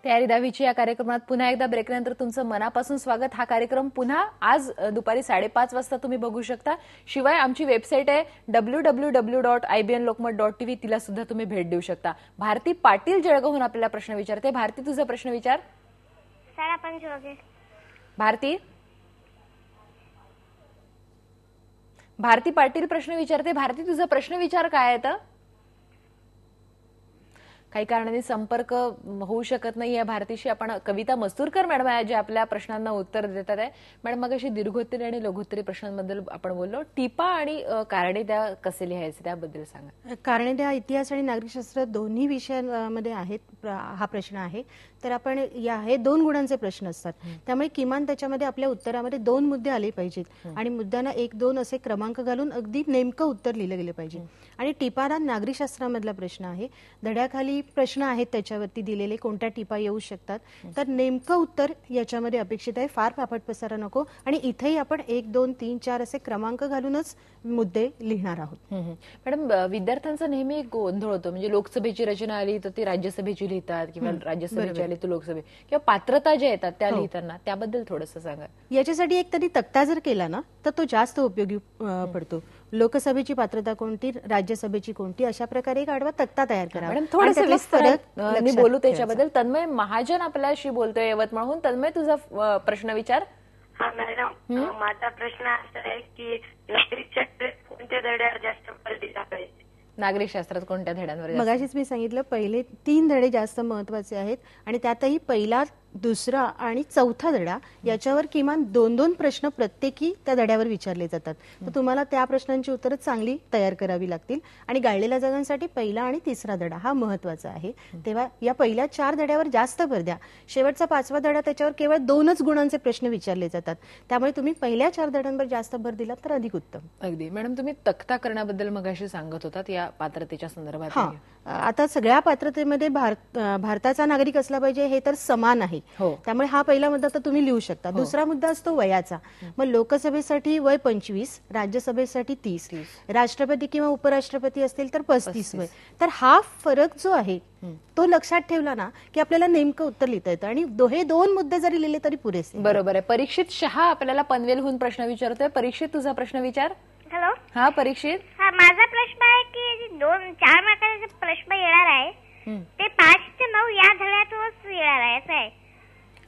तयारी 10वीची या कार्यक्रमात पुन्हा एकदा ब्रेकनंतर तुमचं मनापासून स्वागत। हा कार्यक्रम पुन्हा आज दुपारी 5:30 वाजता तुम्ही बघू शकता। शिवाय आमची वेबसाईट आहे www.ibnlokmat.tv, तिला सुद्धा तुम्ही भेट देऊ शकता। भारती पाटील जळगावहून आपल्याला प्रश्न विचारते। भारती, तुझा प्रश्न विचार। सर आपण जोगे भारती पाटील प्रश्न विचारते। भारती, तुझा प्रश्न विचार काय आहे? तर काही कारणाने संपर्क होऊ शकत नाही या भारतीशी। आपण कविता मस्तूरकर मॅडम आहे जे आपल्या प्रश्नांना उत्तर देतात आहे। मॅडम, मग अशी दीर्घोत्तरी आणि लघुत्तरी प्रश्नांबद्दल आपण बोललो। टिपा आणि कारणे कसे लिहायचे त्याबद्दल सांगा। कारणे इतिहास आणि नागरिकशास्त्र दोन्ही विषयांमध्ये आहेत हा प्रश्न आहे। तर आपण हे 2 गुणांचे प्रश्न असतात, त्यामुळे किमान त्याच्यामध्ये आपल्या उत्तरामध्ये 2 मुद्दे आले पाहिजेत आणि मुद्द्यांना 1-2 असे क्रमांक घालून अगदी नेमकं उत्तर लिहिलं गेलं पाहिजे। आणि टिपारा नागरिकशास्त्रामधला प्रश्न आहे। धड्याखाली प्रश्न आहेत त्याच्यावरती दिलेले कोणत्या टिपा येऊ शकतात, तर नेमकं उत्तर याच्यामध्ये अपेक्षित आहे। फार फाफट पसारा नको। आणि इथेही आपण 1, 2, 3, 4 असे क्रमांक घालूनच मुद्दे लिहिणार आहोत। मॅडम, विद्यार्थ्यांचा नेहमी एक गोंधळ होतो, म्हणजे लोकसभेची रचना आली तर ती राज्यसभेची लिहितात किंवा राज्यसभेची आली तर लोकसभे किंवा पात्रता ज्या येतात त्या लिहिताना त्याबद्दल थोडंसं सांगा। याच्यासाठी एक तरी तक्ता जर केला ना तर तो जास्त उपयोगी पडतो। लोकसभेची पात्रता कोणती, राज्यसभेची कोणती, अशा प्रकारे एक आडवा तक्ता तयार करा। मॅडम, थोडंसं फरक मी बोलू त्याच्याबद्दल। तन्मय महाजन आपल्याशी बोलतोय यवतमाळहून। तन्मय, तुझा प्रश्न विचार। हा मॅडम, माझा प्रश्न असा आहे की नागरिकशास्त्रात कोणत्या धड्यावर जास्त भर दिला पाहिजे? नागरिकशास्त्रात कोणत्या धड्यांवर? मगाशीच मी सांगितलं, पहिले 3 धडे जास्त महत्वाचे आहेत आणि त्यातही पहिला, दुसरा आणि चौथा धडा याच्यावर किमान 2-2 प्रश्न प्रत्येकी त्या धड्यावर विचारले जातात। तर तुम्हाला त्या प्रश्नांची उत्तरं चांगली तयार करावी लागतील। आणि गाळलेल्या जागांसाठी पहिला आणि तिसरा धडा हा महत्वाचा आहे। तेव्हा या पहिल्या 4 धड्यावर जास्त भर द्या। शेवटचा 5वा धडा त्याच्यावर केवळ 2च गुणांचे प्रश्न विचारले जातात, त्यामुळे तुम्ही पहिल्या 4 धड्यांवर जास्त भर दिला तर अधिक उत्तम। अगदी। मॅडम, तुम्ही तक्ता करण्याबद्दल मगाशी सांगत होतात या पात्रतेच्या संदर्भात। आता सगळ्या पात्रतेमध्ये भारताचा नागरिक असला पाहिजे हे तर समान आहे, त्यामुळे हा पहिला मुद्दा तर तुम्ही लिहू शकता। दुसरा मुद्दा असतो वयाचा। मग लोकसभेसाठी वय 25, राज्यसभेसाठी 30, राष्ट्रपती किंवा उपराष्ट्रपती असतील तर 35 वय। तर हा फरक जो आहे तो लक्षात ठेवला ना की आपल्याला नेमकं उत्तर लिहिता येतं आणि हे 2 मुद्दे जरी लिहिले तरी पुरेसे। बरोबर आहे। परीक्षित शहा आपल्याला पनवेलहून प्रश्न विचारतोय। परीक्षित, तुझा प्रश्न विचार। हॅलो। हा परीक्षित। हा, माझा प्रश्न आहे की 2-4 मार्काचे प्रश्न येणार आहे ते 5 ते 9 या धड्यातच येणार आहे, असं आहे?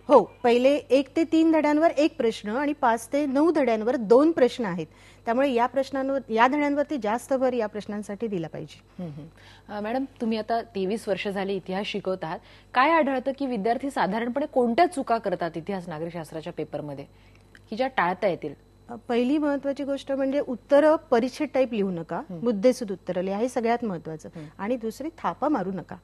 हो, पहिले 1 ते 3 धड्यांवर 1 प्रश्न आणि 5 ते 9 धड्यांवर 2 प्रश्न आहेत, त्यामुळे या धड्यांवरती जास्त भर या प्रश्नांसाठी दिला पाहिजे। मॅडम, तुम्ही आता 23 वर्ष झाली इतिहास शिकवत आहात। काय आढळतं की विद्यार्थी साधारणपणे कोणत्या चुका करतात इतिहास नागरिकशास्त्राच्या पेपरमध्ये की ज्या टाळता येतील? पहिली महत्वाची गोष्ट म्हणजे उत्तरं परिच्छेद टाईप लिहू नका, मुद्देसूद उत्तरं लिहा, हे सगळ्यात महत्वाचं। आणि दुसरी, थापा मारू नका।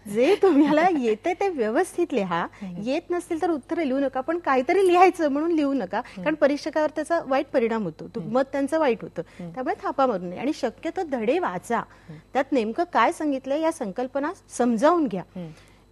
जे तुम्हाला येते ते व्यवस्थित लिहा, येत नसतील तर उत्तरं लिहू नका, पण काहीतरी लिहायचं म्हणून लिहू नका, कारण परीक्षकावर त्याचा वाईट परिणाम होतो, मत त्यांचं वाईट होतं। त्यामुळे थापा मारू नये आणि शक्यतो धडे वाचा, त्यात नेमकं काय सांगितलंय या संकल्पना समजावून घ्या।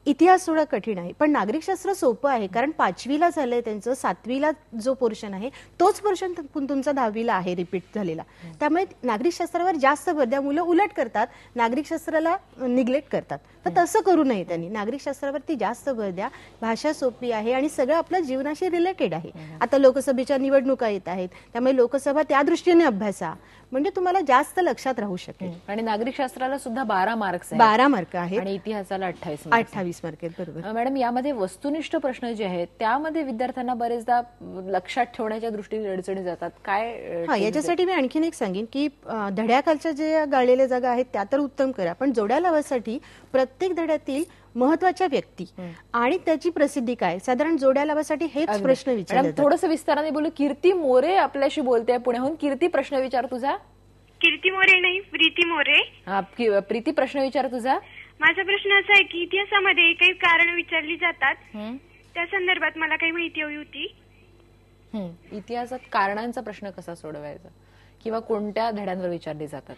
इतिहास थोडा कठीण आहे, पण नागरिकशास्त्र सोपं आहे, कारण 5वीला झालंय त्यांचं, 7वीला जो पोर्शन आहे तोच पोर्शन तुमचा 10वीला आहे रिपीट झालेला। त्यामुळे नागरिकशास्त्रावर जास्त भर द्या। मुलं उलट करतात, नागरिकशास्त्राला निग्लेक्ट करतात, तर तसं करू नये त्यांनी। नागरिकशास्त्रावरती जास्त भर द्या। भाषा सोपी आहे आणि सगळं आपल्या जीवनाशी रिलेटेड आहे। आता लोकसभेच्या निवडणुका येत आहेत, त्यामुळे लोकसभा त्या दृष्टीने अभ्यासा, म्हणजे तुम्हाला जास्त लक्षात राहू शकेल। आणि नागरिकशास्त्राला सुद्धा 12 मार्क्स आहेत, 12 मार्क आहेत आणि इतिहासाला 28 मार्क आहेत। बरोबर मॅडम, यामध्ये वस्तुनिष्ठ प्रश्न जे आहेत त्यामध्ये विद्यार्थ्यांना बरेचदा लक्षात ठेवण्याच्या दृष्टीने अडचणी जातात। काय? याच्यासाठी मी आणखीन एक सांगेन की धड्याखालच्या जे गाळलेल्या जागा आहेत त्या तर उत्तम करा, पण जोड्या लावासाठी प्रत्येक धड्यातील महत्वाच्या व्यक्ती आणि त्याची प्रसिद्धी काय, साधारण जोड्या लावासाठी हेच प्रश्न विचारले। थोडंसं विस्ताराने बोलू। कीर्ती मोरे आपल्याशी बोलते पुण्याहून। कीर्ती, प्रश्न विचार तुझा। कीर्ती मोरे नाही, प्रीती मोरे। प्रीती, प्रश्न विचार तुझा। माझा प्रश्न असा आहे की इतिहासामध्ये काही कारण विचारली जातात, त्या संदर्भात मला काही माहिती हवी होती। इतिहासात कारणांचा प्रश्न कसा सोडवायचा किंवा कोणत्या धड्यांवर विचारले जातात?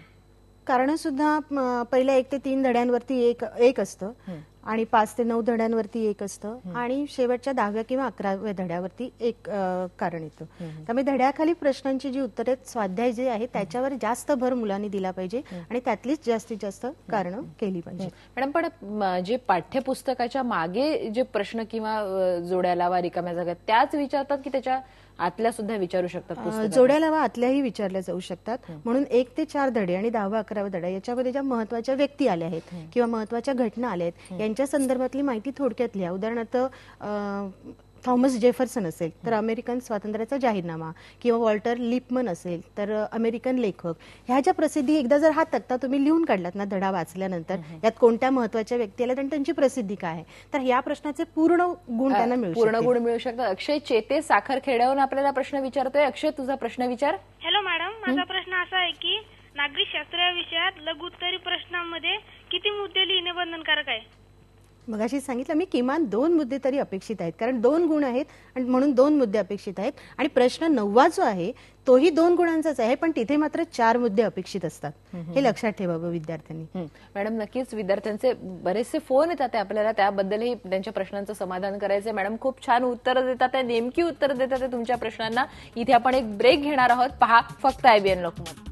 कारण सुद्धा पहिल्या 1 ते 3 धड्यांवरती एक असतं आणि 5 ते 9 धड्यांवरती एक असतं आणि शेवटच्या 10व्या किंवा 11व्या धड्यावरती एक कारण येतं. त्यामुळे धड्याखाली प्रश्नांची जी उत्तरे स्वाध्याय जे आहे त्याच्यावर जास्त भर मुलांनी दिला पाहिजे आणि त्यातलीच जास्तीत जास्त कारणं केली पाहिजे. मॅडम, पण जे पाठ्यपुस्तकाच्या मागे जे प्रश्न किंवा जोड्या लावा रिकाम्या जागा त्याच विचारतात की त्याच्या आतल्या सुद्धा विचारू शकतात पुस्तकात? जोड्या लावा आतल्याही विचारल्या जाऊ शकतात. म्हणून 1 ते 4 धडे आणि 10वा 11वा धडा याच्यामध्ये ज्या महत्वाच्या व्यक्ती आल्या आहेत किंवा महत्वाच्या घटना आल्या आहेत यांच्या संदर्भातली माहिती थोडक्यात लिहा. उदाहरणार्थ थॉमस जेफरसन असेल तर अमेरिकन स्वातंत्र्याचा जाहीरनामा किंवा वॉल्टर लिपमन असेल तर अमेरिकन लेखक. ह्या ज्या प्रसिद्धी एकदा जर हा तक्ता तुम्ही लिहून काढलात ना धडा वाचल्यानंतर यात कोणत्या महत्वाच्या व्यक्ती आल्या आणि त्यांची प्रसिद्धी काय आहे तर या प्रश्नाचे पूर्ण गुण त्यांना मिळू शकतात. पूर्ण गुण मिळू शकतात. अक्षय चेते साखरखेड्याहून आपल्याला प्रश्न विचारतोय. अक्षय, तुझा प्रश्न विचार. हॅलो मॅडम, माझा प्रश्न असा आहे की नागरिकशास्त्र या विषयात लघुत्तरी प्रश्नांमध्ये किती मुद्दे लिहिणे बंधनकारक आहे? मगाशी सांगितलं मी किमान 2 मुद्दे तरी अपेक्षित आहेत कारण 2 गुण आहेत आणि म्हणून 2 मुद्दे अपेक्षित आहेत. आणि प्रश्न 9वा जो आहे तोही 2 गुणांचाच आहे पण तिथे मात्र 4 मुद्दे अपेक्षित असतात. हे लक्षात ठेवावं विद्यार्थ्यांनी. मॅडम, नक्कीच विद्यार्थ्यांचे बरेचसे फोन येतात आपल्याला त्याबद्दलही त्यांच्या प्रश्नांचं समाधान करायचंय. मॅडम खूप छान उत्तरं देतात, नेमकी उत्तरं देतात तुमच्या प्रश्नांना. इथे आपण एक ब्रेक घेणार आहोत. पहा फक्त IBN लोकमत.